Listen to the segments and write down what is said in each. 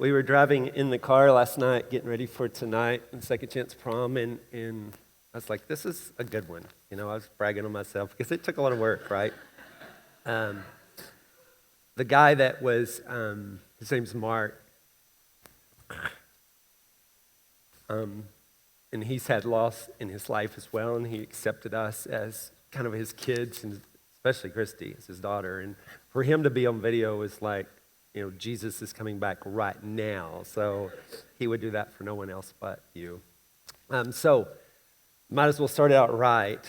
We were driving in the car last night, getting ready for tonight, and Second Chance Prom, and I was like, this is a good one. You know, I was bragging on myself because it took a lot of work, right? The guy that was, his name's Mark, and he's had loss in his life as well, and he accepted us as kind of his kids, and especially Christy as his daughter. And for him to be on video was like, you know, Jesus is coming back right now, so he would do that for no one else but you. So might as well start it out right,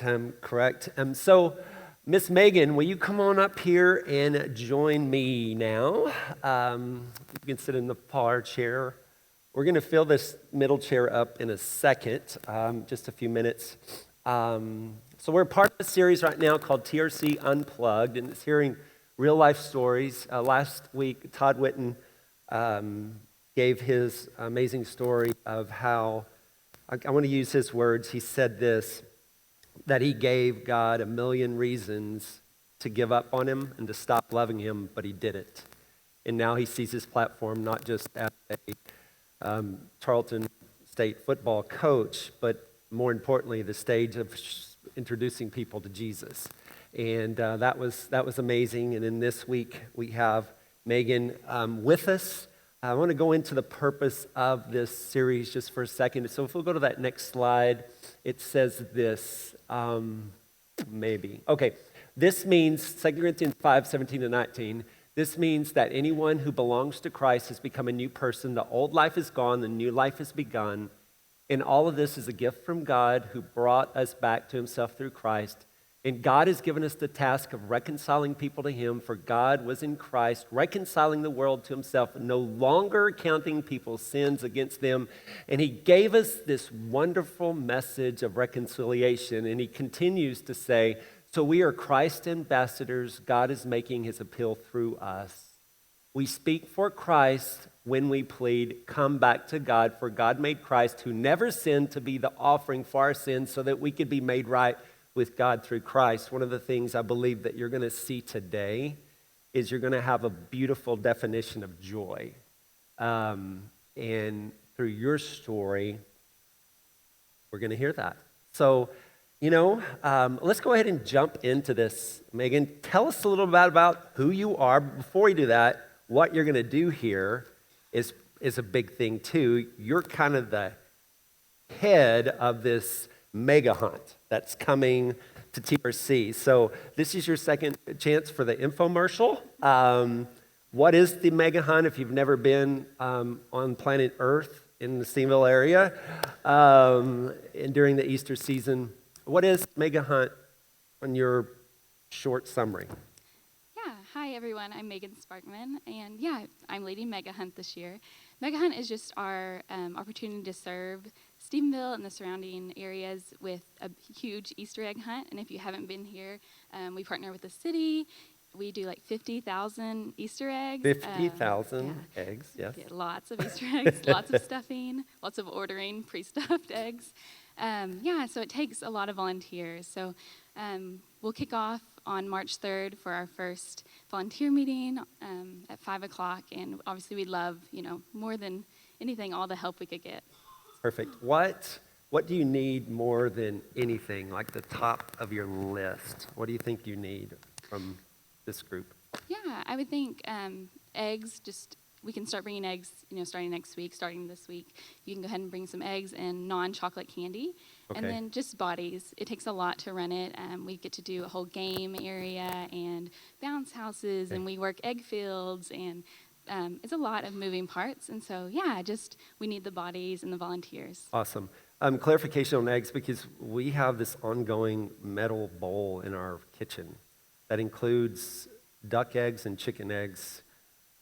correct? So Miss Meagan, will you come on up here and join me now? You can sit in the far chair. We're going to fill this middle chair up in a second, just a few minutes. So we're part of a series right now called TRC UnPlugged, and it's hearing real-life stories. Last week, Todd Whitten gave his amazing story of how, I want to use his words, he said this, that he gave God 1,000,000 reasons to give up on him and to stop loving him, but he didn't. And now he sees his platform not just as a Charlton State football coach, but more importantly, the stage of introducing people to Jesus. And that was amazing. And then this week we have Meagan with us. I want to go into the purpose of this series just for a second. So if we'll go to that next slide, it says this, maybe. Okay, this means 2 Corinthians 5:17-19. This means that anyone who belongs to Christ has become a new person. The old life is gone, the new life has begun. And all of this is a gift from God who brought us back to himself through Christ. And God has given us the task of reconciling people to him, for God was in Christ, reconciling the world to himself, no longer counting people's sins against them. And he gave us this wonderful message of reconciliation. And he continues to say, so we are Christ ambassadors. God is making his appeal through us. We speak for Christ when we plead, come back to God, for God made Christ, who never sinned, to be the offering for our sins so that we could be made right with God through Christ. One of the things I believe that you're going to see today is you're going to have a beautiful definition of joy. And through your story, we're going to hear that. So, you know, let's go ahead and jump into this. Meagan, tell us a little bit about who you are. Before we do that, what you're going to do here is a big thing too. You're kind of the head of this mega hunt that's coming to TRC. So this is your second chance for the infomercial. What is the mega hunt if you've never been on planet Earth in the Steenville area and during the Easter season? What is mega hunt on your short summary? Yeah, hi everyone, I'm Meagan Sparkman, and yeah, I'm leading Mega Hunt this year. Mega Hunt is just our opportunity to serve Stephenville and the surrounding areas with a huge Easter egg hunt. And if you haven't been here, we partner with the city. We do like 50,000 Easter eggs. 50,000 eggs, yes. Yeah, lots of Easter eggs, lots of stuffing, lots of ordering pre-stuffed eggs. So it takes a lot of volunteers. So we'll kick off on March 3rd for our first volunteer meeting at 5 o'clock. And obviously we'd love, more than anything, all the help we could get. Perfect. What do you need more than anything, like the top of your list? What do you think you need from this group? Yeah, I would think eggs, we can start bringing eggs, starting next week, starting this week. You can go ahead and bring some eggs and non-chocolate candy. Okay. And then just bodies. It takes a lot to run it. We get to do a whole game area and bounce houses, and we work egg fields, and it's a lot of moving parts. And so, we need the bodies and the volunteers. Awesome. Clarification on eggs, because we have this ongoing metal bowl in our kitchen that includes duck eggs and chicken eggs.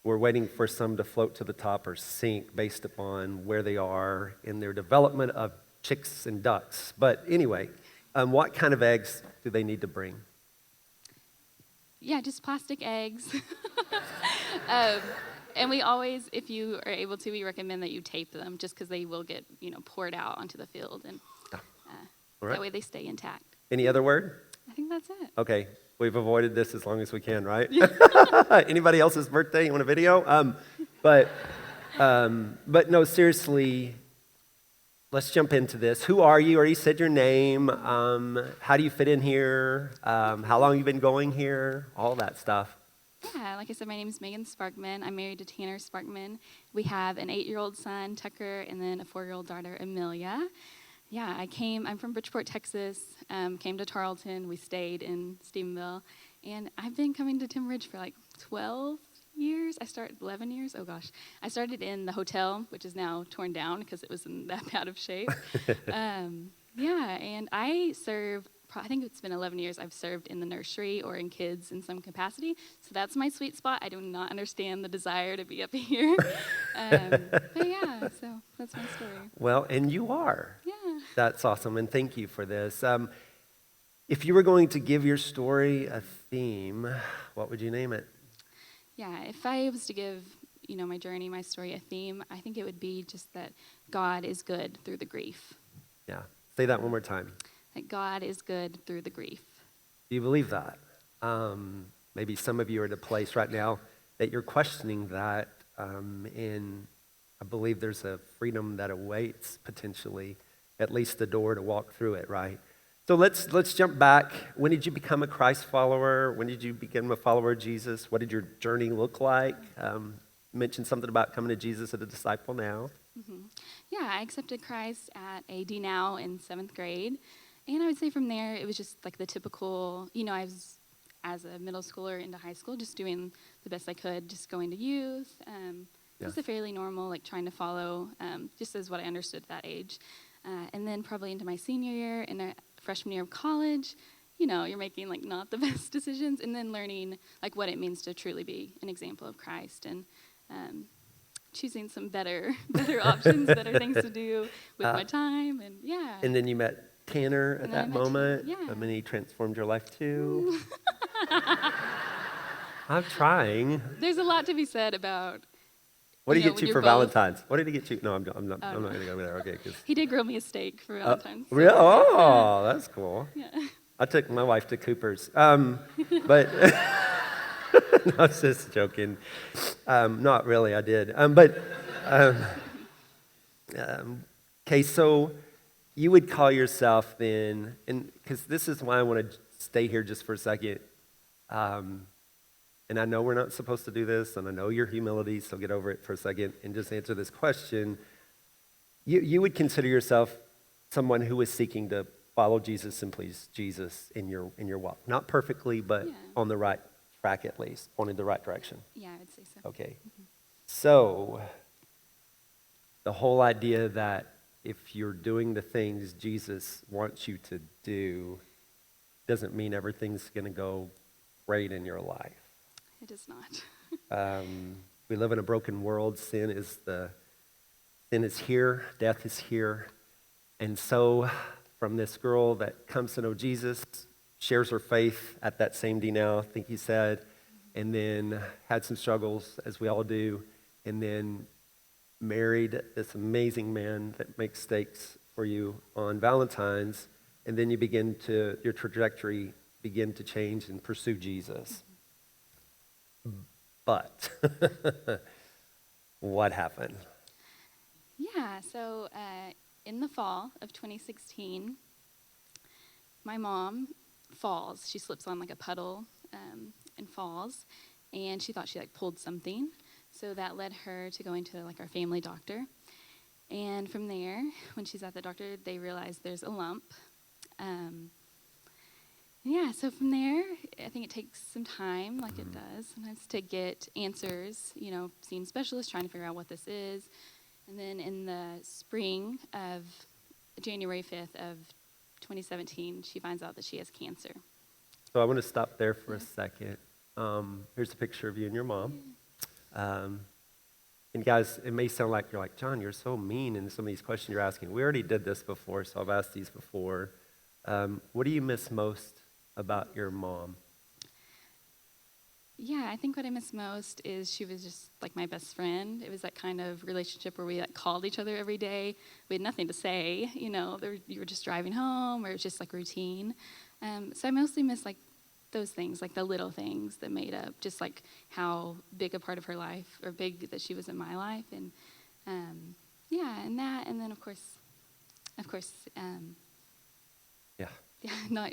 We're waiting for some to float to the top or sink based upon where they are in their development of chicks and ducks. But anyway, what kind of eggs do they need to bring? Yeah, just plastic eggs. And we always, if you are able to, we recommend that you tape them just because they will get, poured out onto the field. And that way they stay intact. Any other word? I think that's it. Okay. We've avoided this as long as we can, right? Anybody else's birthday? You want a video? But But no, seriously, let's jump into this. Who are you? Already said your name. How do you fit in here? How long you been going here? All that stuff. Yeah, like I said, my name is Meagan Sparkman. I'm married to Tanner Sparkman. We have an 8-year-old son, Tucker, and then a 4-year-old daughter, Amelia. Yeah, I'm from Bridgeport, Texas, came to Tarleton. We stayed in Stephenville. And I've been coming to Tim Ridge for like 12 years. 11 years? Oh gosh. I started in the hotel, which is now torn down because it was in that bad of shape. Yeah, and I think it's been 11 years I've served in the nursery or in kids in some capacity. So that's my sweet spot. I do not understand the desire to be up here. But yeah, so that's my story. Well, and you are. Yeah. That's awesome, and thank you for this. If you were going to give your story a theme, what would you name it? Yeah, if I was to give, my journey, my story a theme, I think it would be just that God is good through the grief. Yeah, say that one more time. That God is good through the grief. Do you believe that? Maybe some of you are at a place right now that you're questioning that, and I believe there's a freedom that awaits potentially, at least the door to walk through it, right? So let's jump back. When did you become a Christ follower? When did you become a follower of Jesus? What did your journey look like? You mentioned something about coming to Jesus as a disciple now. Mm-hmm. Yeah, I accepted Christ at AD Now in 7th grade. And I would say from there, it was just like the typical, I was, as a middle schooler into high school, just doing the best I could, just going to youth. Just a fairly normal, like trying to follow, just as what I understood at that age. And then probably into my senior year and a freshman year of college, you're making like not the best decisions, and then learning like what it means to truly be an example of Christ, and choosing some better options, better things to do with my time, and yeah. And then you met Tanner at that moment. Yeah. And then he transformed your life too. I'm trying. There's a lot to be said about. What did he get you for both. Valentine's? What did he get you? No, I'm not no. going to go there. Okay, He did grill me a steak for Valentine's. Really? Oh, that's cool. Yeah. I took my wife to Cooper's, but no, I was just joking. Not really, I did. Okay, so you would call yourself then, and because this is why I want to stay here just for a second. And I know we're not supposed to do this, and I know your humility, so get over it for a second and just answer this question. You would consider yourself someone who is seeking to follow Jesus and please Jesus in your walk. Not perfectly, but on the right track at least, pointed the right direction. Yeah, I would say so. Okay. Mm-hmm. So the whole idea that if you're doing the things Jesus wants you to do, doesn't mean everything's going to go great in your life. It is not. We live in a broken world. Sin is here. Death is here. And so from this girl that comes to know Jesus, shares her faith at that same D now, I think he said, and then had some struggles, as we all do, and then married this amazing man that makes steaks for you on Valentine's, and then your trajectory begin to change and pursue Jesus. But what happened? Yeah, so in the fall of 2016, my mom falls. She slips on like a puddle and falls, and she thought she like pulled something. So that led her to going to like our family doctor. And from there, when she's at the doctor, they realize there's a lump. Yeah, so from there, I think it takes some time, like it does sometimes, to get answers, seeing specialists, trying to figure out what this is. And then in the spring of January 5th of 2017, she finds out that she has cancer. So I want to stop there for a second. Here's a picture of you and your mom. And guys, it may sound like you're like, John, you're so mean in some of these questions you're asking. We already did this before, so I've asked these before. What do you miss most about your mom? Yeah, I think what I miss most is she was just like my best friend. It was that kind of relationship where we like called each other every day. We had nothing to say, you were just driving home, or it was just like routine. So I mostly miss like those things, like the little things that made up just like how big a part of her life, or big that she was in my life. And yeah, and that, and then of course, Yeah. yeah, not,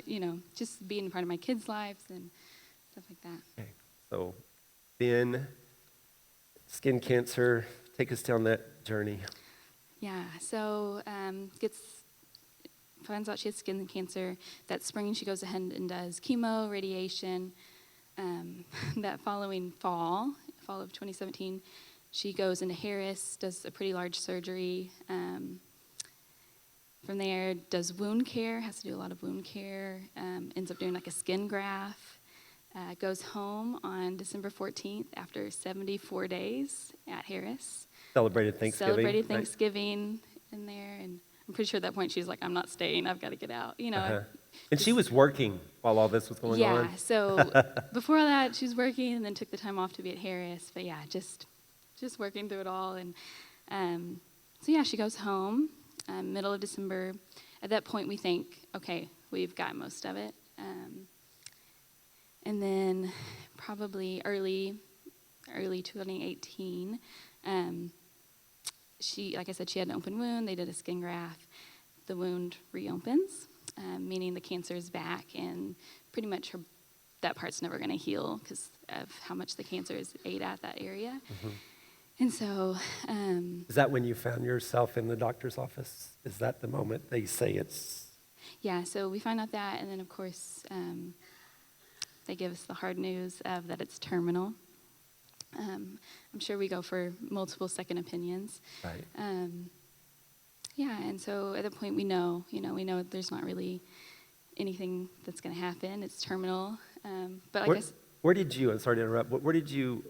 just being a part of my kids' lives and stuff like that. Okay. So then skin cancer, take us down that journey. Yeah, so finds out she has skin cancer. That spring, she goes ahead and does chemo, radiation. That following fall of 2017, she goes into Harris, does a pretty large surgery. From there, does wound care, has to do a lot of wound care, ends up doing like a skin graft. Goes home on December 14th after 74 days at Harris. Celebrated Thanksgiving. In there, and I'm pretty sure at that point she's like, I'm not staying, I've got to get out, And she was working while all this was going on? Yeah, so before that, she was working and then took the time off to be at Harris. But yeah, just working through it all. And so yeah, she goes home middle of December. At that point, we think, okay, we've got most of it. And then probably early 2018, like I said, she had an open wound. They did a skin graft. The wound reopens, meaning the cancer is back, and pretty much that part's never going to heal because of how much the cancer is ate at that area. Mm-hmm. And so... is that when you found yourself in the doctor's office? Is that the moment they say it's... Yeah, so we find out that, and then, of course, they give us the hard news of that it's terminal. I'm sure we go for multiple second opinions. Right. Yeah, and so at that point we know there's not really anything that's going to happen. It's terminal. But where did you? I'm sorry to interrupt. But where did you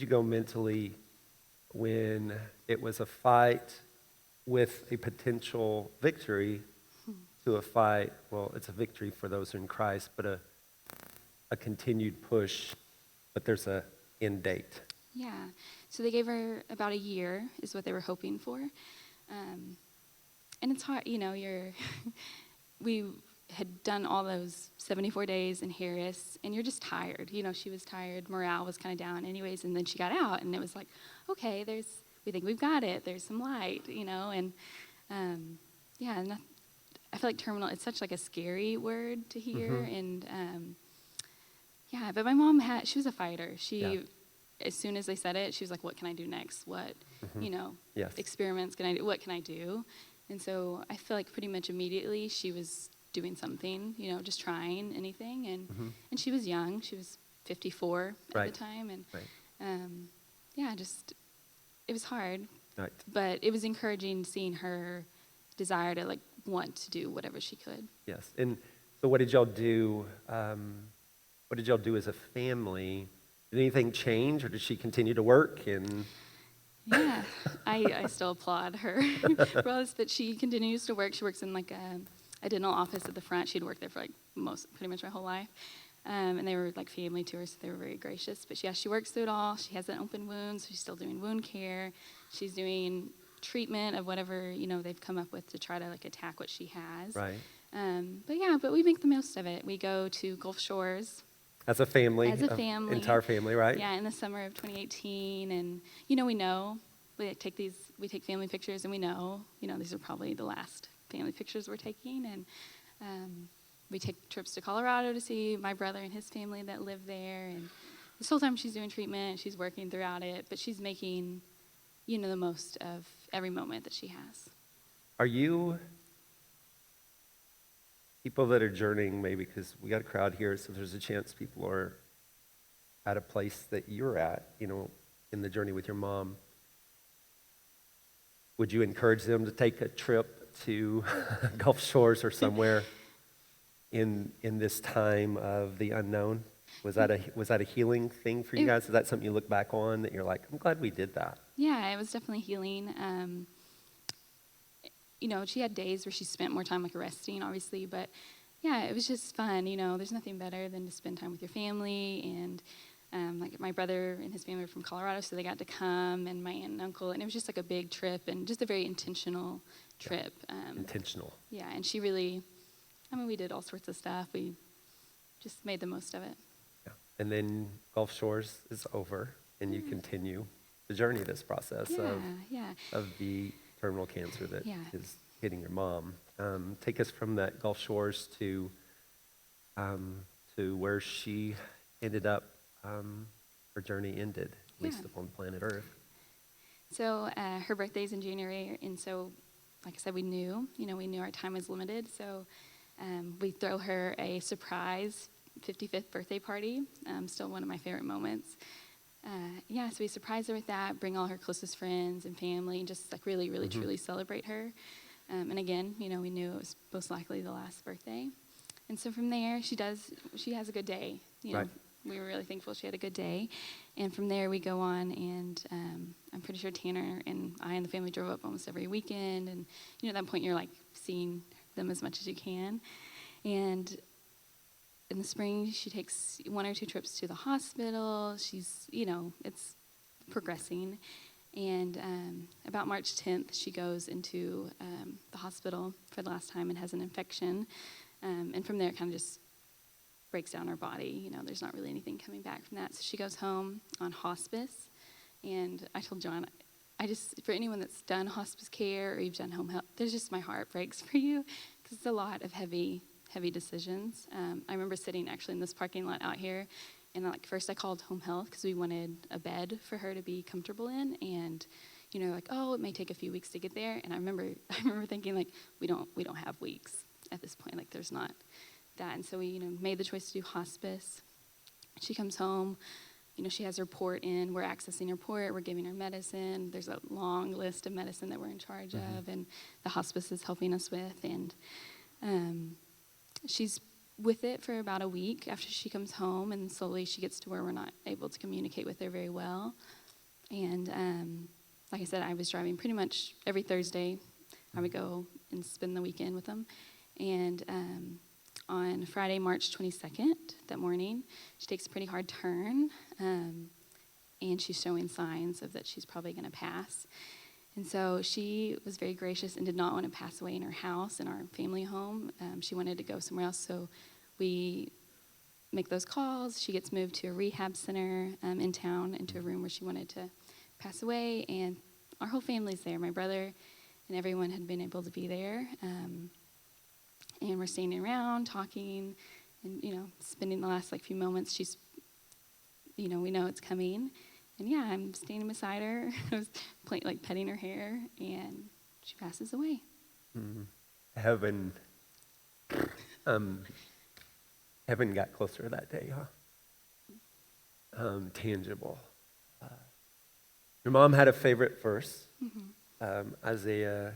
go mentally when it was a fight with a potential victory to a fight? Well, it's a victory for those who are in Christ, but a continued push. But there's a end date. Yeah. So they gave her about a year is what they were hoping for. And it's hard, we had done all those 74 days in Harris, and you're just tired. She was tired. Morale was kind of down anyways, and then she got out, and it was like, okay, we think we've got it. There's some light, and yeah, and I feel like terminal, it's such like a scary word to hear, mm-hmm. And yeah, but my mom she was a fighter. As soon as they said it, she was like, what can I do next? What, mm-hmm. Yes. Experiments can I do? What can I do? And so I feel like pretty much immediately she was doing something, just trying anything. And mm-hmm. and she was young. She was 54 at the time. And yeah, it was hard. Right. But it was encouraging seeing her desire to want to do whatever she could. Yes. And so what did y'all do? What did y'all do as a family? Did anything change, or did she continue to work? And yeah, I still applaud her for all this, but she continues to work. She works in a dental office at the front. She'd worked there for pretty much my whole life. And they were family to her, so they were very gracious. But she works through it all. She has an open wound, so she's still doing wound care. She's doing treatment of whatever, they've come up with to try to attack what she has. Right. But we make the most of it. We go to Gulf Shores. As a family. Entire family, right? Yeah, in the summer of 2018. And, we take family pictures, and we know, these are probably the last family pictures we're taking. And we take trips to Colorado to see my brother and his family that live there. And this whole time she's doing treatment, she's working throughout it, but she's making, the most of every moment that she has. Are you people that are journeying, maybe because we got a crowd here, so there's a chance people are at a place that you're at, in the journey with your mom. Would you encourage them to take a trip to Gulf Shores or somewhere in this time of the unknown? Was that a healing thing for you guys? Is that something you look back on that you're like, I'm glad we did that? Yeah, it was definitely healing. She had days where she spent more time resting, obviously, but yeah, it was just fun. There's nothing better than to spend time with your family. And my brother and his family are from Colorado, so they got to come, and my aunt and uncle, and it was just a big trip and just a very intentional trip. Intentional. Yeah, and she really, we did all sorts of stuff. just made the most of it. Yeah. And then Gulf Shores is over, and you continue the journey, this process of the terminal cancer that is hitting your mom. Take us from that Gulf Shores to where she ended up, her journey ended, at least upon planet Earth. So her birthday's in January, and so, like I said, we knew our time was limited, so we throw her a surprise 55th birthday party, still one of my favorite moments. So we surprise her with that, bring all her closest friends and family, and just like really, really, truly celebrate her. And again, we knew it was most likely the last birthday. And so from there, she has a good day. Right. We were really thankful she had a good day. And from there, we go on, and I'm pretty sure Tanner and I and the family drove up almost every weekend. And, at that point, you're like seeing them as much as you can. And in the spring, she takes 1 or 2 trips to the hospital. She's, it's progressing. And about March 10th, she goes into the hospital for the last time and has an infection. And from there, it kind of just breaks down her body. There's not really anything coming back from that. So she goes home on hospice. And I told John, for anyone that's done hospice care or you've done home health, my heart breaks for you because it's a lot of heavy decisions. I remember sitting actually in this parking lot out here, and first I called home health because we wanted a bed for her to be comfortable in, and it may take a few weeks to get there. And I remember thinking we don't have weeks at this point. There's not that. And so we made the choice to do hospice. She comes home. She has her port in. We're accessing her port. We're giving her medicine. There's a long list of medicine that we're in charge of, and the hospice is helping us with. And she's with it for about a week after she comes home, and slowly she gets to where we're not able to communicate with her very well. And like I said, I was driving pretty much every Thursday. I would go and spend the weekend with them. And on Friday, March 22nd, that morning, she takes a pretty hard turn, and she's showing signs of that she's probably going to pass. And so she was very gracious and did not want to pass away in her house, in our family home. She wanted to go somewhere else, so we make those calls. She gets moved to a rehab center in town, into a room where she wanted to pass away, and our whole family's there. My brother and everyone had been able to be there. And we're standing around talking and, spending the last few moments. She's, we know it's coming. And I'm standing beside her. I was petting her hair, and she passes away. Mm-hmm. Heaven got closer that day, huh? Tangible. Your mom had a favorite verse. Isaiah,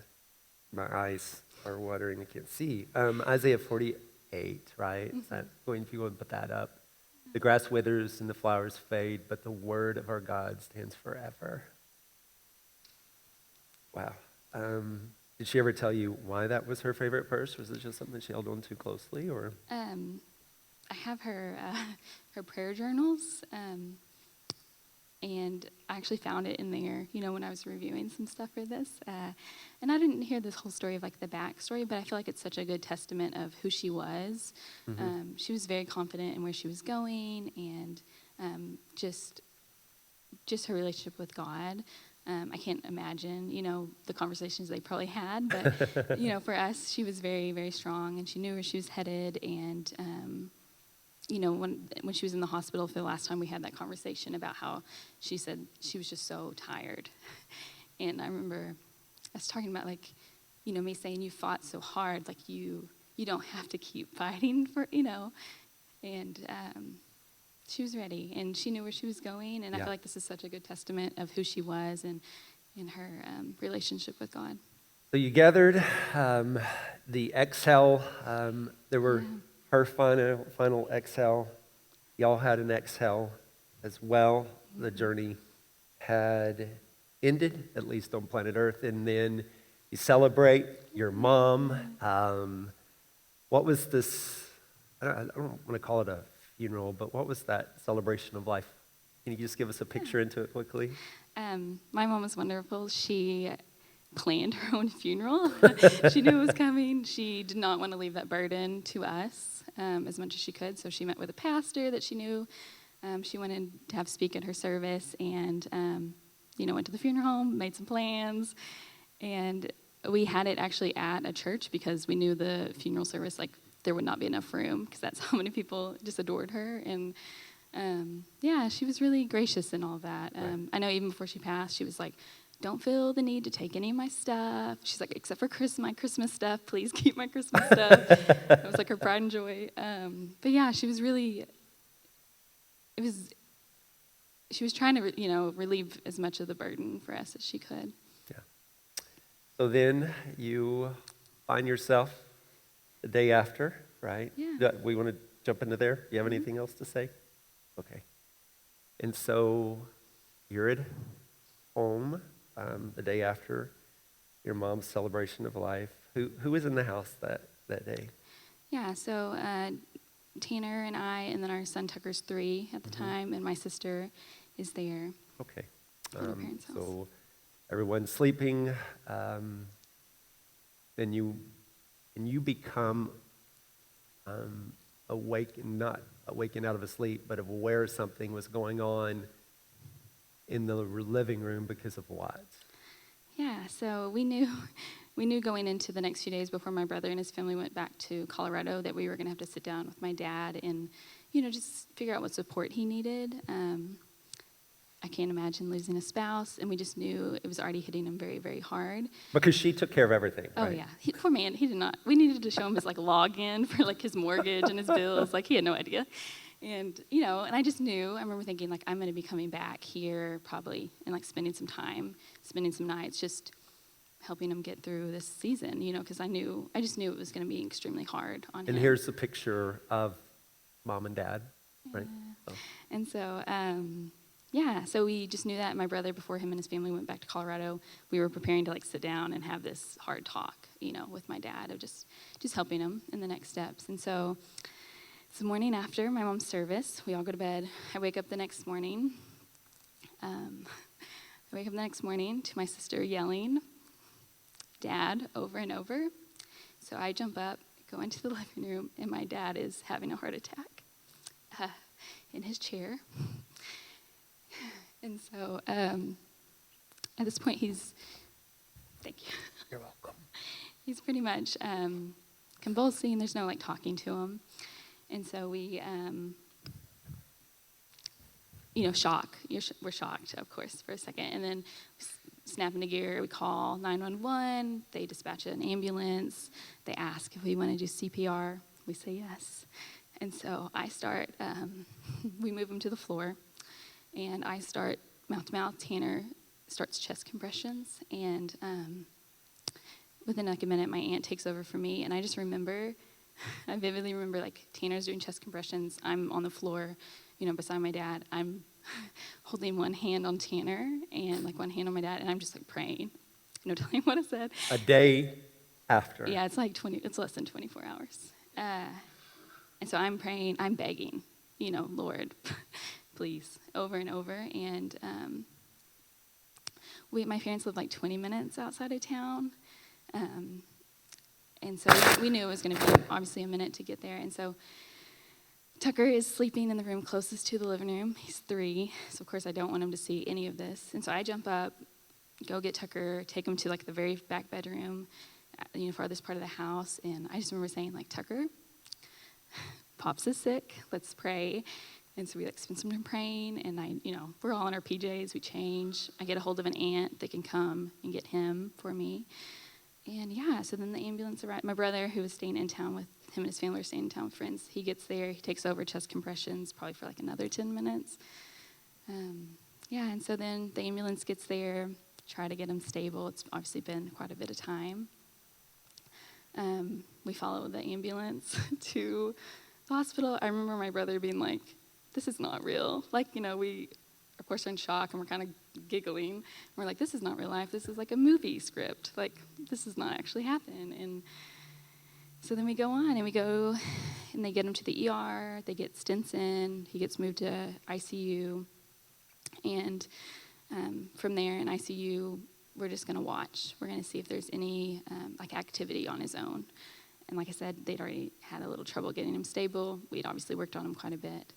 my eyes are watering, I can't see. Isaiah 48, right? Is that going, if you want to put that up? The grass withers and the flowers fade, but the word of our God stands forever. Wow. Did she ever tell you why that was her favorite verse? Was it just something she held on to closely, or? I have her prayer journals, and I actually found it in there, when I was reviewing some stuff for this. And I didn't hear this whole story of the backstory, but I feel like it's such a good testament of who she was. She was very confident in where she was going, and just her relationship with God. I can't imagine, the conversations they probably had, but, for us, she was very, very strong, and she knew where she was headed, and when she was in the hospital for the last time, we had that conversation about how she said she was just so tired. And I remember us talking about, me saying, you fought so hard, you don't have to keep fighting for, and she was ready, and she knew where she was going, and I feel like this is such a good testament of who she was and in her relationship with God. So you gathered the exhale. There were her final exhale. Y'all had an exhale as well. The journey had ended, at least on planet Earth, and then you celebrate your mom. What was this? I don't want to call it a funeral, but what was that celebration of life? Can you just give us a picture into it quickly? My mom was wonderful. She planned her own funeral. She knew it was coming. She did not want to leave that burden to us as much as she could. So she met with a pastor that she knew she wanted to have speak at her service, and went to the funeral home, made some plans, and we had it actually at a church because we knew the funeral service, like, there would not be enough room because that's how many people just adored her. And she was really gracious in all that. Right. I know even before she passed, she was like, don't feel the need to take any of my stuff. She's like, except for my Christmas stuff, please keep my Christmas stuff. That was like her pride and joy. But yeah, she was really, she was trying to, relieve as much of the burden for us as she could. Yeah. So then you find yourself the day after, right? Yeah. We want to jump into there. Do you have anything else to say? Okay. And so you're at home the day after your mom's celebration of life. Who was in the house that day? Yeah, so Tanner and I, and then our son Tucker's 3 at the time, and my sister is there. Okay. At our parents' house. So everyone's sleeping, then you become awake, and not awakened out of a sleep, but aware something was going on in the living room because of what? Yeah, so we knew going into the next few days before my brother and his family went back to Colorado that we were going to have to sit down with my dad and, just figure out what support he needed. I can't imagine losing a spouse, and we just knew it was already hitting him very, very hard. Because she took care of everything, Oh, right? yeah. Poor man, he did not. We needed to show him his, login for, his mortgage and his bills. He had no idea. And, and I just knew, I remember thinking, I'm going to be coming back here probably and, spending some time, spending some nights, just helping him get through this season, because I just knew it was going to be extremely hard on him. And here's the picture of mom and dad, right? Yeah. So. And so, so we just knew that. My brother, before him and his family went back to Colorado, we were preparing to sit down and have this hard talk, with my dad of just helping him in the next steps. And so it's the morning after my mom's service. We all go to bed. I wake up the next morning. To my sister yelling, "Dad," over and over. So I jump up, go into the living room, and my dad is having a heart attack in his chair. And so at this point, thank you. You're welcome. He's pretty much convulsing. There's no talking to him. And so we, shock. We're shocked, of course, for a second. And then snap into gear. We call 911. They dispatch an ambulance. They ask if we want to do CPR. We say yes. And so I start, we move him to the floor. And I start mouth-to-mouth. Tanner starts chest compressions. And within a minute, my aunt takes over for me. And I just remember, I vividly remember, Tanner's doing chest compressions. I'm on the floor, beside my dad. I'm holding one hand on Tanner and, one hand on my dad. And I'm just, praying. No telling what I said. A day after. Yeah, it's less than 24 hours. And so I'm praying, I'm begging, Lord, please, over and over. And my parents live 20 minutes outside of town. And so we knew it was going to be obviously a minute to get there. And so Tucker is sleeping in the room closest to the living room. He's 3, so of course I don't want him to see any of this. And so I jump up, go get Tucker, take him to the very back bedroom, farthest part of the house. And I just remember saying Tucker, Pops is sick, let's pray. And so we spend some time praying, and we're all in our PJs, we change. I get a hold of an aunt that can come and get him for me. And so then the ambulance arrived. My brother, who was staying in town with him and his family, were staying in town with friends. He gets there, he takes over chest compressions, probably for another 10 minutes. And so then the ambulance gets there, try to get him stable. It's obviously been quite a bit of time. We follow the ambulance to the hospital. I remember my brother being this is not real. We, of course, are in shock, and we're kind of giggling. We're this is not real life. This is a movie script. This does not actually happen. And so then we go on, and they get him to the ER. They get stents in. He gets moved to ICU. And from there in ICU, we're just going to watch. We're going to see if there's any like activity on his own. And like I said, they'd already had a little trouble getting him stable. We'd obviously worked on him quite a bit.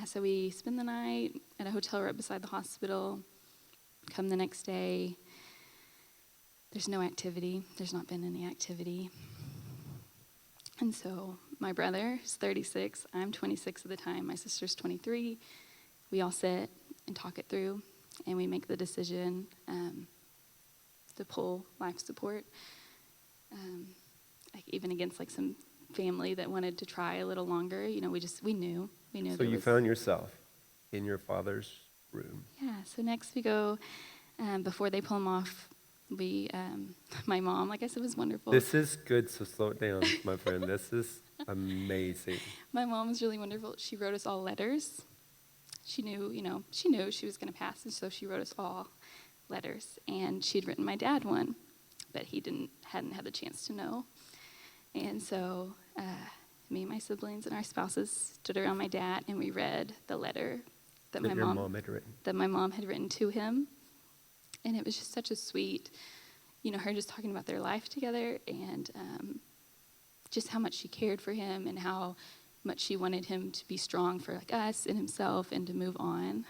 So we spend the night at a hotel right beside the hospital. Come the next day, there's no activity. There's not been any activity. And so my brother is 36. I'm 26 at the time. My sister's 23. We all sit and talk it through, and we make the decision to pull life support, like even against like some family that wanted to try a little longer. We knew. So you found yourself in your father's room. Yeah. So next we go, before they pull him off, my mom, like I said, was wonderful. This is good, so slow it down, my friend. This is amazing. My mom was really wonderful. She wrote us all letters. She knew she was going to pass, and so she wrote us all letters. And she'd written my dad one, but he hadn't had the chance to know. And so me and my siblings and our spouses stood around my dad, and we read the letter that my mom had written to him. And it was just such a sweet, her just talking about their life together, and just how much she cared for him and how much she wanted him to be strong for like us and himself and to move on.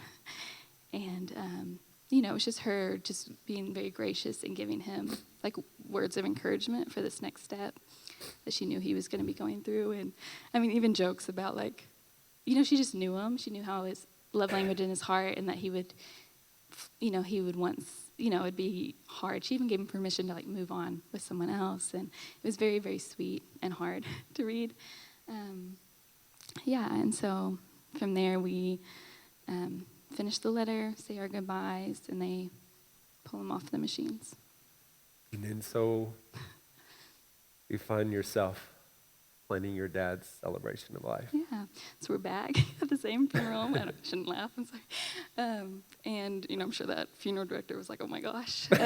And, it was just her just being very gracious and giving him like words of encouragement for this next step that she knew he was going to be going through. And I mean, even jokes about like, she just knew him. She knew how his love language in his heart, and that he would once, it'd be hard. She even gave him permission to like move on with someone else. And it was very, very sweet and hard to read. And so from there we finish the letter, say our goodbyes, and they pull him off the machines. And then so you find yourself planning your dad's celebration of life. Yeah, so we're back at the same funeral. I shouldn't laugh, I'm sorry. And, I'm sure that funeral director was like, oh my gosh. But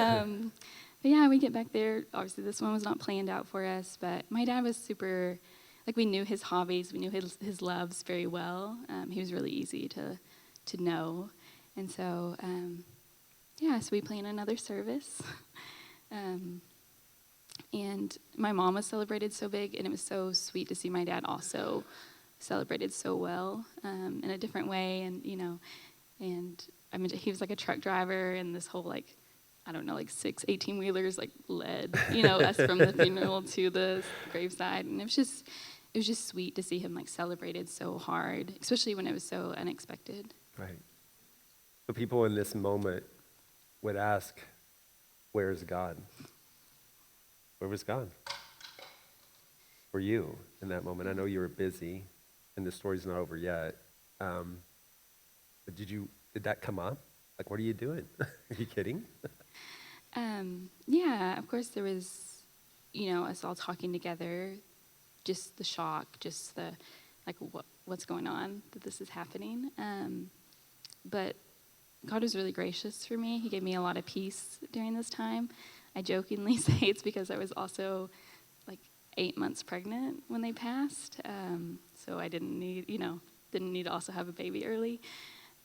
yeah, we get back there. Obviously, this one was not planned out for us, but my dad was super, like we knew his hobbies, we knew his loves very well. He was really easy to know. And so, so we planned another service. And my mom was celebrated so big, and it was so sweet to see my dad also celebrated so well in a different way. And, and I mean, he was like a truck driver, and this whole like, I don't know, like 6 18-wheelers like led, us from the funeral to the graveside. And it was just sweet to see him like celebrated so hard, especially when it was so unexpected. Right. So people in this moment would ask, where's God? Where was God for you in that moment? I know you were busy, and the story's not over yet. But did that come up? Like, what are you doing? Are you kidding? Of course there was, us all talking together, just the shock, just the, like, what's going on, that this is happening. But God was really gracious for me. He gave me a lot of peace during this time. I jokingly say it's because I was also like 8 months pregnant when they passed. So I didn't need to also have a baby early.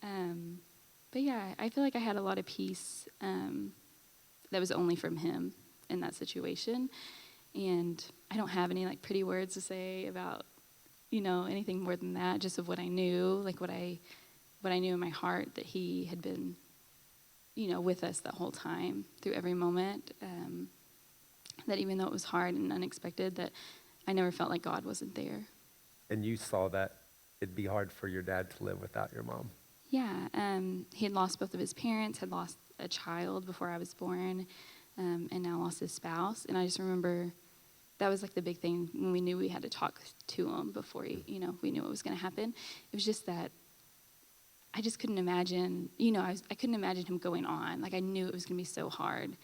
But yeah, I feel like I had a lot of peace that was only from him in that situation. And I don't have any like pretty words to say about, anything more than that, just of what I knew, like what I knew in my heart, that he had been with us that whole time through every moment, that even though it was hard and unexpected, that I never felt like God wasn't there. And you saw that it'd be hard for your dad to live without your mom. Yeah, he had lost both of his parents, had lost a child before I was born, and now lost his spouse. And I just remember that was like the big thing when we knew we had to talk to him before we knew what was going to happen. It was just that I just couldn't imagine, I couldn't imagine him going on. Like I knew it was going to be so hard,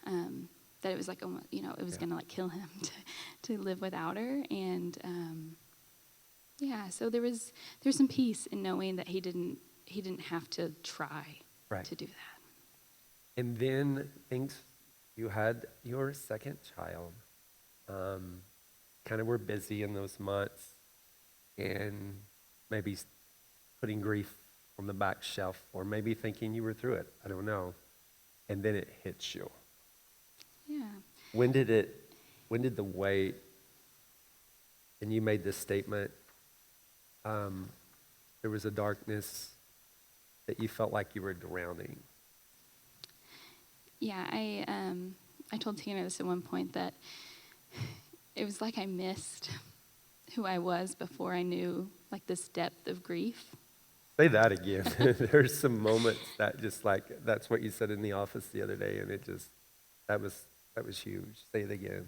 that it was like, it was going to like kill him to live without her. And so there was some peace in knowing that he didn't have to try to do that. And then you had your second child. Kind of were busy in those months, and maybe putting grief on the back shelf, or maybe thinking you were through it. I don't know. and then it hits you. Yeah. When did the weight, and you made this statement, there was a darkness that you felt like you were drowning. Yeah, I told Tanner this at one point, that it was like I missed who I was before I knew like this depth of grief. Say that again. There's some moments that just like, that's what you said in the office the other day, and it just, that was huge. Say it again.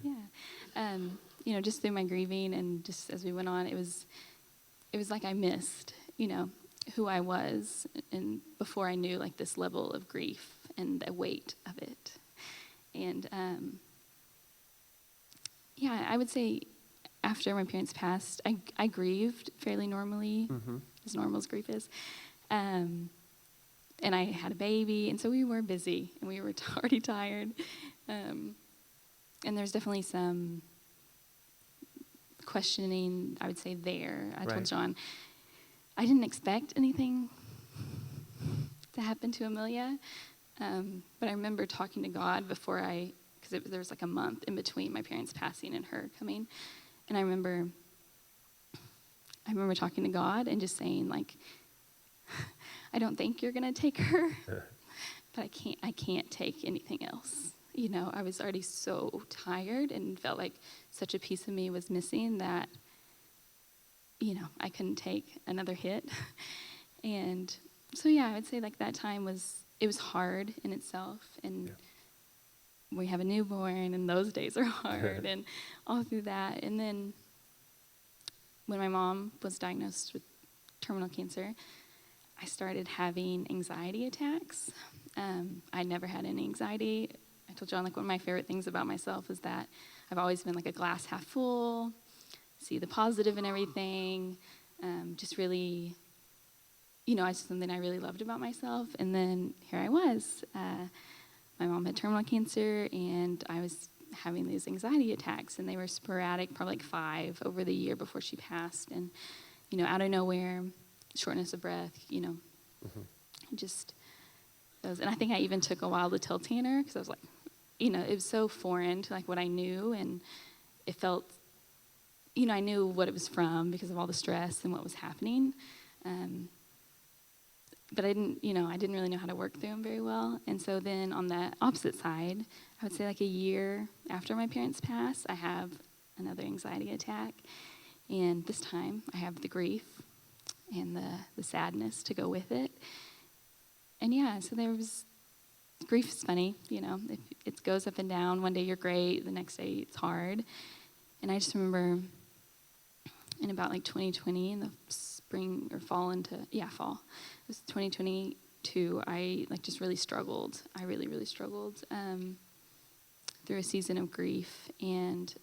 Yeah. Just through my grieving and just as we went on, it was like I missed, who I was, and before I knew like this level of grief and the weight of it. And I would say after my parents passed, I grieved fairly normally, as normal as grief is. And I had a baby, and so we were busy, and we were already tired. And there's definitely some questioning, I would say, there. I told John, I didn't expect anything to happen to Amelia, but I remember talking to God before because there was like a month in between my parents passing and her coming, and I remember talking to God and just saying, like, I don't think you're gonna take her, but I can't take anything else. I was already so tired and felt like such a piece of me was missing that, I couldn't take another hit. And so, I would say like that time was hard in itself. And we have a newborn, and those days are hard and all through that. And then when my mom was diagnosed with terminal cancer, I started having anxiety attacks. I never had any anxiety. I told John, like, one of my favorite things about myself is that I've always been like a glass half full, see the positive in everything, just really, it's something I really loved about myself. And then here I was. My mom had terminal cancer, and I was having these anxiety attacks, and they were sporadic, probably like 5 over the year before she passed. And, out of nowhere, shortness of breath, just those. And I think I even took a while to tell Tanner, because I was like, it was so foreign to like what I knew, and it felt, I knew what it was from because of all the stress and what was happening. But I didn't really know how to work through them very well. And so then on the opposite side, I would say like a year after my parents passed, I have another anxiety attack. And this time I have the grief and the sadness to go with it. And so there was, grief is funny, it goes up and down. One day you're great, the next day it's hard. And I just remember in about like 2020, in the spring or fall fall. It was 2022, I like just really struggled. I really, really struggled through a season of grief, and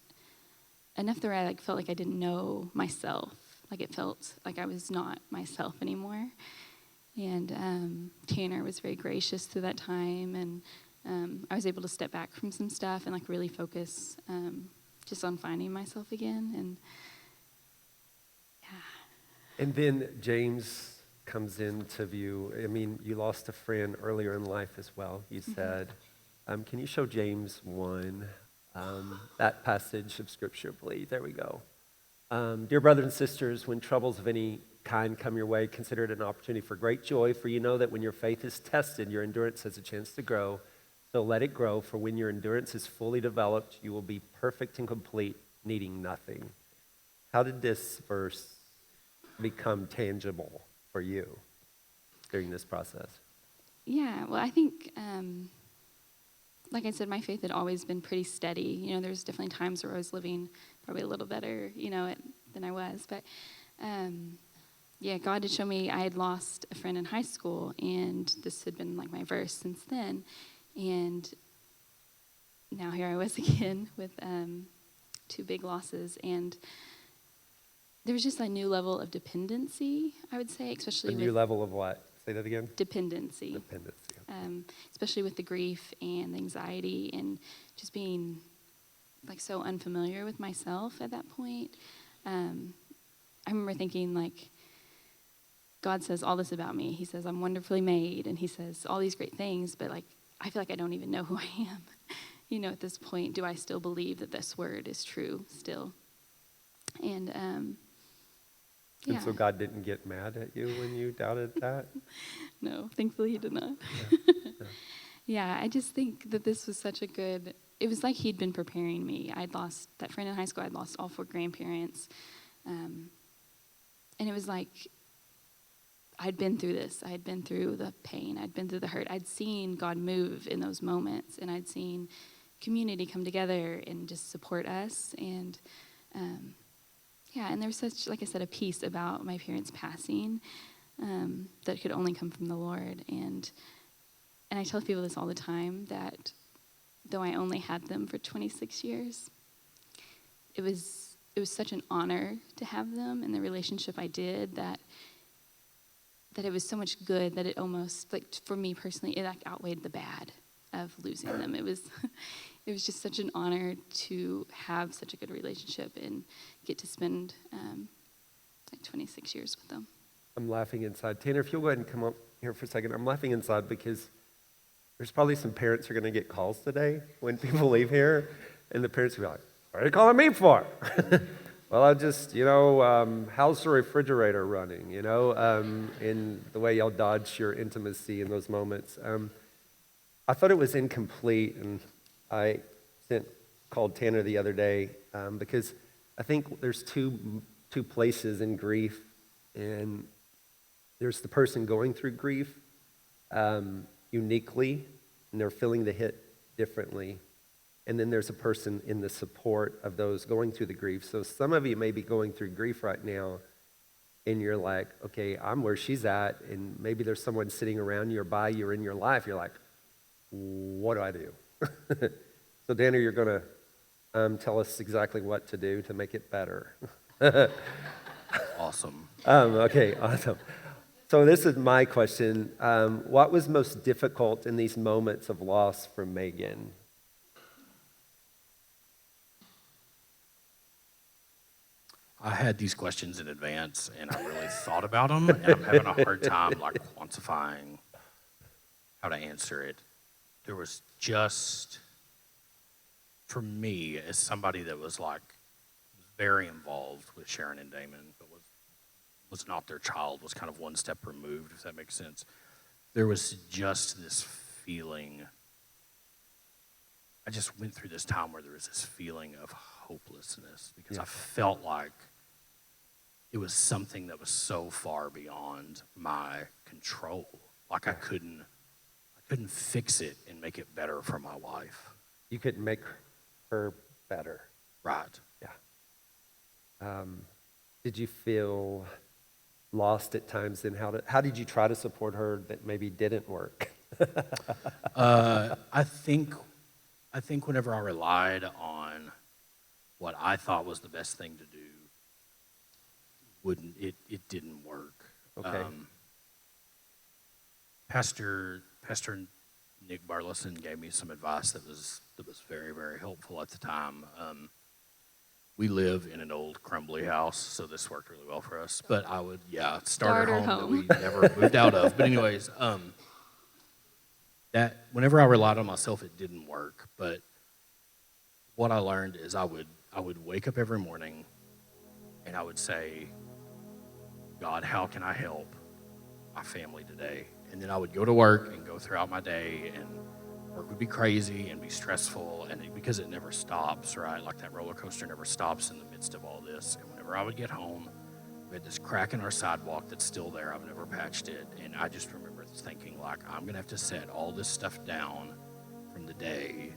enough that I like felt like I didn't know myself. Like it felt like I was not myself anymore. And Tanner was very gracious through that time, and I was able to step back from some stuff and like really focus just on finding myself again. And And then James comes into view. I mean, you lost a friend earlier in life as well, you said. Can you show James 1, that passage of Scripture, please? There we go. Dear brothers and sisters, when troubles of any kind come your way, consider it an opportunity for great joy, for you know that when your faith is tested, your endurance has a chance to grow. So let it grow, for when your endurance is fully developed, you will be perfect and complete, needing nothing. How did this verse become tangible for you during this process? Yeah, well, I think, like I said, my faith had always been pretty steady. There's definitely times where I was living probably a little better, than I was. But, God did show me I had lost a friend in high school, and this had been like my verse since then. And now here I was again with 2 big losses, and there was just a new level of dependency, I would say, especially with... A new level of what? Say that again? Dependency. Dependency. Especially with the grief and the anxiety and just being like so unfamiliar with myself at that point. I remember thinking like, God says all this about me. He says I'm wonderfully made, and he says all these great things, but like I feel like I don't even know who I am. At this point, do I still believe that this word is true still? And And so God didn't get mad at you when you doubted that? no, thankfully he did not. Yeah. Yeah, I just think that this was such a good, it was like he'd been preparing me. I'd lost that friend in high school. I'd lost all 4 grandparents. And it was like I'd been through this. I'd been through the pain. I'd been through the hurt. I'd seen God move in those moments, and I'd seen community come together and just support us. And and there's such, like I said, a peace about my parents passing that could only come from the Lord. And I tell people this all the time, that though I only had them for 26 years, it was such an honor to have them and the relationship I did, that it was so much good that it almost, like, for me personally, it like outweighed the bad of losing them. It was just such an honor to have such a good relationship and get to spend 26 years with them. I'm laughing inside. Tanner, if you'll go ahead and come up here for a second. I'm laughing inside because there's probably some parents who are going to get calls today when people leave here, and the parents will be like, what are you calling me for? Well, I just, how's the refrigerator running, in the way y'all dodge your intimacy in those moments. I thought it was incomplete, and I called Tanner the other day because I think there's two places in grief, and there's the person going through grief uniquely, and they're feeling the hit differently. And then there's a person in the support of those going through the grief. So some of you may be going through grief right now, and you're like, okay, I'm where she's at, and maybe there's someone sitting around you or by you or in your life. You're like, what do I do? So, Danny, you're going to tell us exactly what to do to make it better. Awesome. Okay, awesome. So this is my question. What was most difficult in these moments of loss for Meagan? I had these questions in advance, and I really thought about them, and I'm having a hard time quantifying how to answer it. There was just, for me, as somebody that was very involved with Sharon and Damon, but was not their child, was kind of one step removed, if that makes sense. There was just this feeling. I just went through this time where there was this feeling of hopelessness because I felt like it was something that was so far beyond my control. Like I couldn't fix it and make it better for my wife. You couldn't make her better. Right. Yeah. Did you feel lost at times? And how did you try to support her that maybe didn't work? I think whenever I relied on what I thought was the best thing to do, it didn't work. Okay. Pastor Nick Burleson gave me some advice that was very, very helpful at the time. We live in an old crumbly house, so this worked really well for us. But I would, starter home that we never moved out of. But anyways, that whenever I relied on myself, it didn't work. But what I learned is I would wake up every morning and I would say, God, how can I help my family today? And then I would go to work and go throughout my day, and work would be crazy and be stressful, and because it never stops, right? Like that roller coaster never stops in the midst of all this. And whenever I would get home, we had this crack in our sidewalk that's still there. I've never patched it. And I just remember thinking, I'm going to have to set all this stuff down from the day.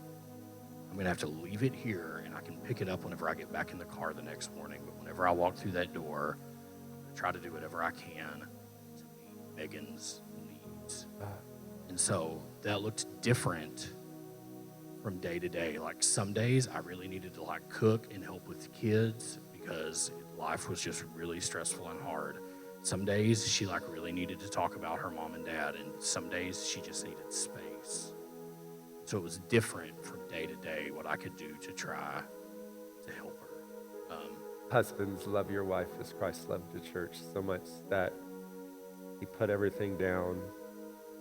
I'm going to have to leave it here, and I can pick it up whenever I get back in the car the next morning. But whenever I walk through that door, I'm going to try to do whatever I can to meet Meagan's needs. And so that looked different from day to day. Some days I really needed to cook and help with the kids because life was just really stressful and hard. Some days she really needed to talk about her mom and dad, and some days she just needed space. So it was different from day to day what I could do to try to help her. Husbands, love your wife as Christ loved the church so much that he put everything down.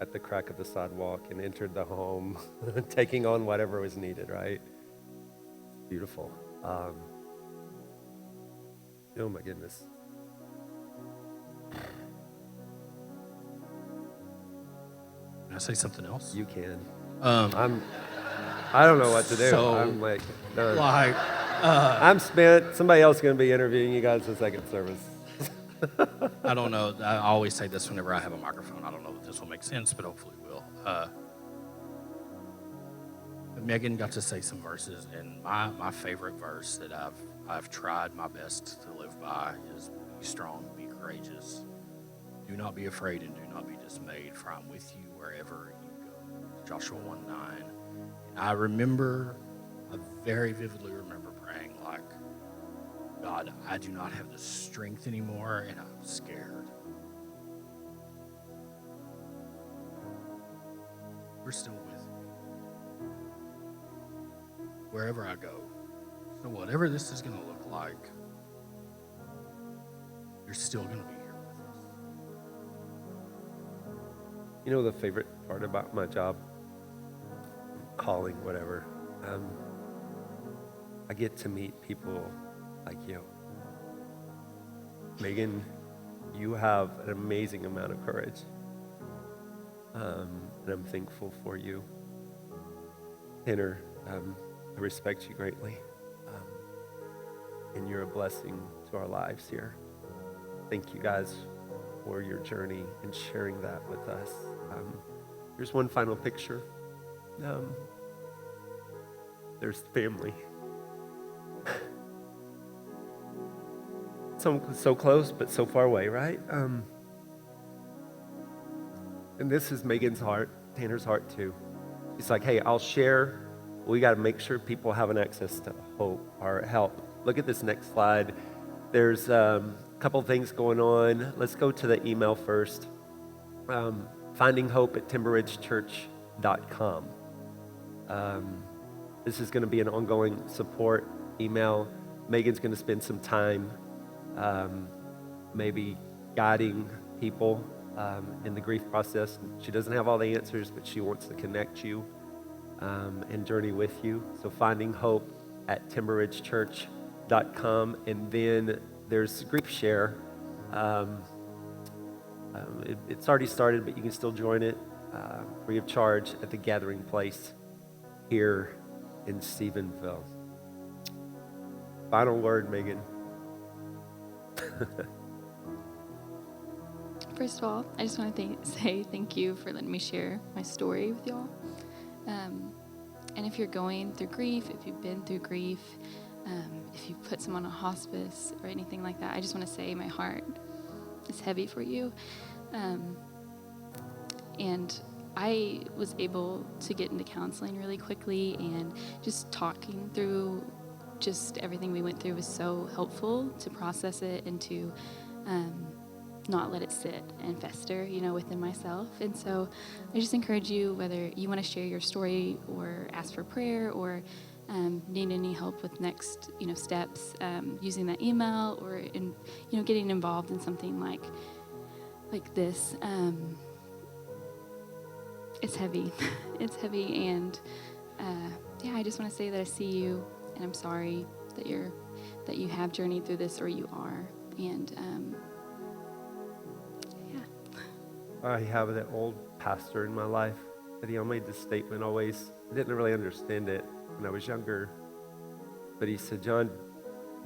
at the crack of the sidewalk and entered the home, taking on whatever was needed, right? Beautiful. Oh my goodness. Can I say something else? You can. Um, I don't know what to do. So, I'm like, done. like, I'm spent. Somebody else is going to be interviewing you guys in second service. I don't know. I always say this whenever I have a microphone. I don't know if this will make sense, but hopefully it will. Meagan got to say some verses, and my favorite verse that I've tried my best to live by is be strong, be courageous. Do not be afraid and do not be dismayed, for I'm with you wherever you go. Joshua 1:9. And I very vividly remember praying like, God, I do not have the strength anymore, and I'm scared. You're still with me. Wherever I go. So whatever this is going to look like, you're still going to be here with us. You know the favorite part about my job, calling, whatever, I get to meet people like you. Meagan, you have an amazing amount of courage, and I'm thankful for you. Tanner, I respect you greatly, and you're a blessing to our lives here. Thank you guys for your journey and sharing that with us. Here's one final picture. There's family. So close, but so far away, right? And this is Meagan's heart, Tanner's heart too. He's like, hey, I'll share. We got to make sure people have an access to hope or help. Look at this next slide. There's a couple things going on. Let's go to the email first. Finding hope at timberridgechurch.com. This is going to be an ongoing support email. Meagan's going to spend some time maybe guiding people in the grief process. She doesn't have all the answers, but she wants to connect you and journey with you. So finding hope at timberridgechurch.com. And then there's Grief Share. It's already started, but you can still join it free of charge at the Gathering Place here in Stephenville. Final word, Meagan. First of all, I just want to say thank you for letting me share my story with y'all. And if you're going through grief, if you've been through grief, if you put someone on hospice or anything like that, I just want to say my heart is heavy for you. And I was able to get into counseling really quickly, and just talking through just everything we went through was so helpful to process it and to not let it sit and fester, within myself. And so I just encourage you, whether you want to share your story or ask for prayer or need any help with next, steps, using that email or in, getting involved in something like this. It's heavy. It's heavy, and I just want to say that I see you, and I'm sorry that you have journeyed through this, or you are, and I have that old pastor in my life that he made this statement always. I didn't really understand it when I was younger, but he said, John,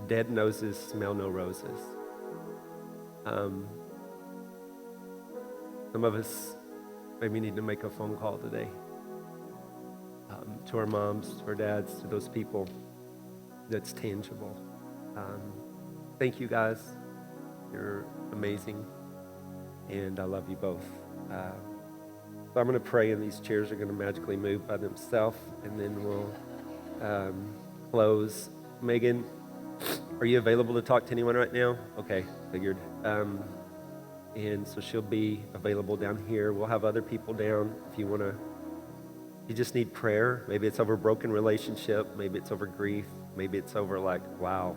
dead noses smell no roses. Some of us maybe need to make a phone call today to our moms, to our dads, to those people that's tangible. Thank you guys. You're amazing. And I love you both. So I'm going to pray, and these chairs are going to magically move by themselves, and then we'll close. Meagan, are you available to talk to anyone right now? Okay, figured. And so she'll be available down here. We'll have other people down if you want to. You just need prayer. Maybe it's over a broken relationship. Maybe it's over grief. Maybe it's over wow.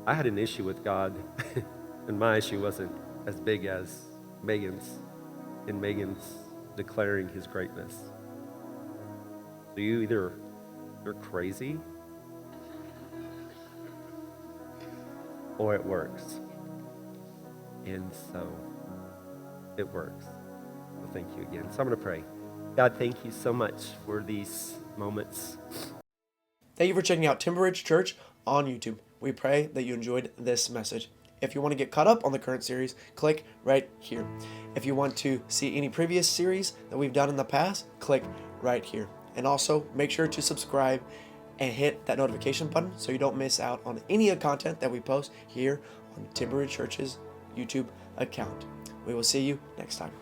I had an issue with God. And my issue wasn't as big as Meagan's. and Meagan's declaring his greatness. So you're crazy or it works. And so it works. So thank you again. So I'm going to pray. God, thank you so much for these moments. Thank you for checking out Timber Ridge Church on YouTube. We pray that you enjoyed this message. If you want to get caught up on the current series, click right here. If you want to see any previous series that we've done in the past, click right here. And also make sure to subscribe and hit that notification button so you don't miss out on any of the content that we post here on Timber Ridge Church's YouTube account. We will see you next time.